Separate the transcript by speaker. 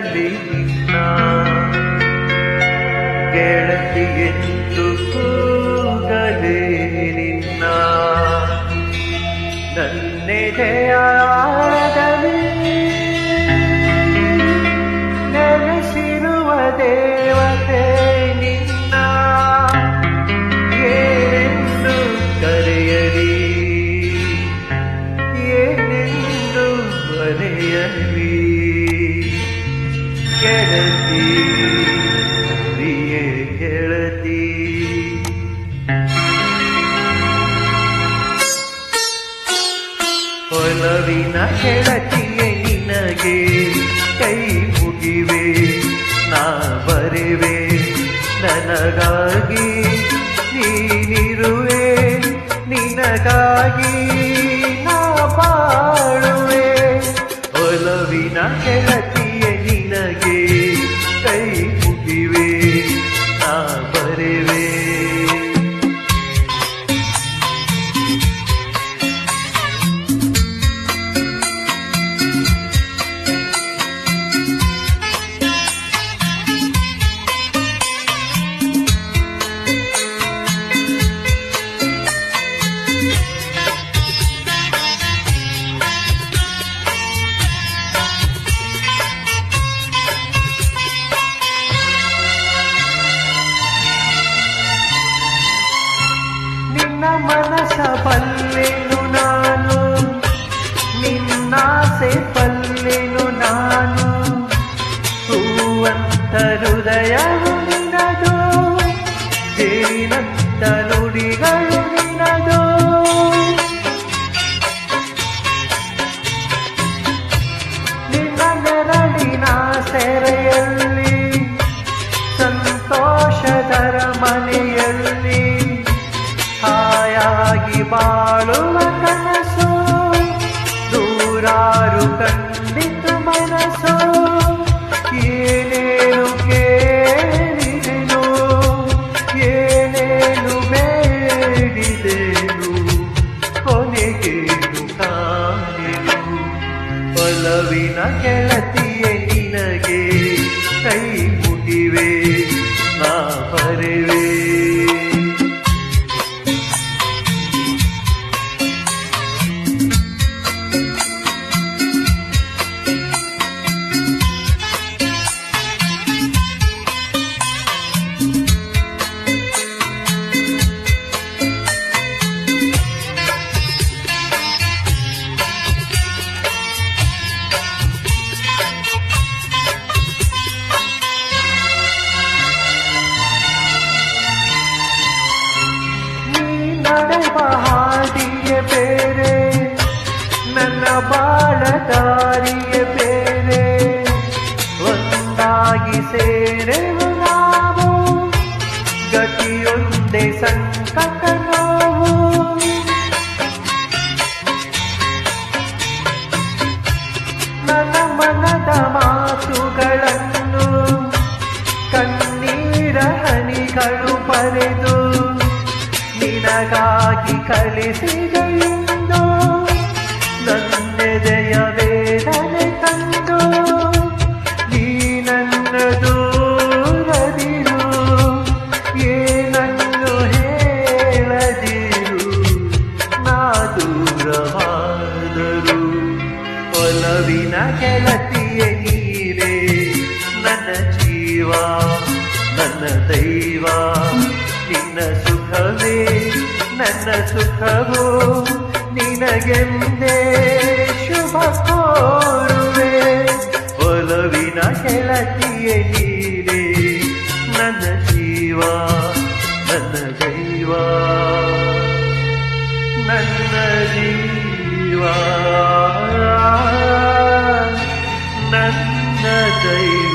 Speaker 1: ಕಣ್ಣಲ್ಲಿ ನಿನ್ನ ಗೆಳತಿ ಎಂದು ಕೂಗಲೇ ನಿನ್ನ ನನ್ನೆದೆಯ ಆಳದಲ್ಲಿ ನೆಲೆಸಿರುವ ದೇವತೆ ನಿನ್ನ ಏನೆಂದು ಕರೆಯಲಿ ಏನೆಂದು ಬರೆಯಲಿ ಗೆಳತಿ ಪ್ರಿಯೆ ಗೆಳತಿ ಒಲವಿನ ಗೆಳತಿಯೇ ನಿನಗೆ ಕೈ ಮುಗಿವೆ ನಾ ಬರೆವೆ ನನಗಾಗಿ ನೀನಿರುವೆ ನಿನಗಾಗಿ ನಾ ಬಾಳುವೆ ಒಲವಿನ ಗೆಳತಿಯೇ ನಿನಗೆ ಕೈ ಮುಗಿವೆ ನಾ ಬರೆವೆ ಮನಸ ಬಲ್ಲೆನು ನಾನು ನಿನ್ನಾಸೆ ಬಲ್ಲೆನು ನಾನು ಹೂವಂತ ಹೃದಯವು ನಿನ್ನದು ಜೇನಂತ ನುಡಿಗಳು ನಿನ್ನದು ನಿನ್ನ ನೆರಳಿನ ಸೆರೆಯಲ್ಲಿ ಸಂತೋಷದರ ಮನೆಯಲ್ಲಿ ಹಾಯಾಗಿ ಬಾಳುವ ಕನಸು ನೂರಾರು ಕಂಡಿತು ಮನಸ್ಸು ಏನೇನು ಕೇಳಿದೆನು ಏನೇನು ಬೇಡಿದೆನು ಕೊನೆಗೇನು ಕಾಣೆನು ಒಲವಿನ ಗೆಳತಿಯೇ ನಿನಗೆ ಕೈ ಮುಗಿವೆ ನಾ ಬರೆವೆ ನಡೆವ ಹಾದಿಯೇ ಬೇರೆ ನನ್ನ ಬಾಳ ದಾರಿಯೇ ಬೇರೆ ಒಂದಾಗಿ ಸೇರೆವು ನಾವು ಗತಿಯೊಂದೇ ಸಂಕಟ ನೋವು ನನ್ನ ಮನದ ಮಾತುಗಳನ್ನು ಕಣ್ಣೀರ ಹನಿಗಳು ಬರೆದು ನಿನಗಾಗಿ ಕಳಿಸಿದೆಯೆಂದು ನನ್ನೆದೆಯ ವೇದನೆ ತಂದು ನೀ ನನ್ನ ದೂರದಿರು ಏನನ್ನು ಹೇಳದಿರು ನಾ ದೂರವಾದರು ಒಲವಿನ ಗೆಳತಿಯೇ ನೀರೇ ನನ್ನ ಜೀವ ನನ್ನ ದೈವ ನಿನ್ನ ಸುಖವೇ ನನ್ನ ಸುಖವೋ ನಿನಗೆಂದೇ ಶುಭ ಕೋರುವೆ ಒಲವಿನ ಗೆಳತಿಯೇ ನೀರೇ ನನ್ನ ಜೀವ ನನ್ನ ದೈವ ನನ್ನ ಜೀವ ನನ್ನ ದೈವ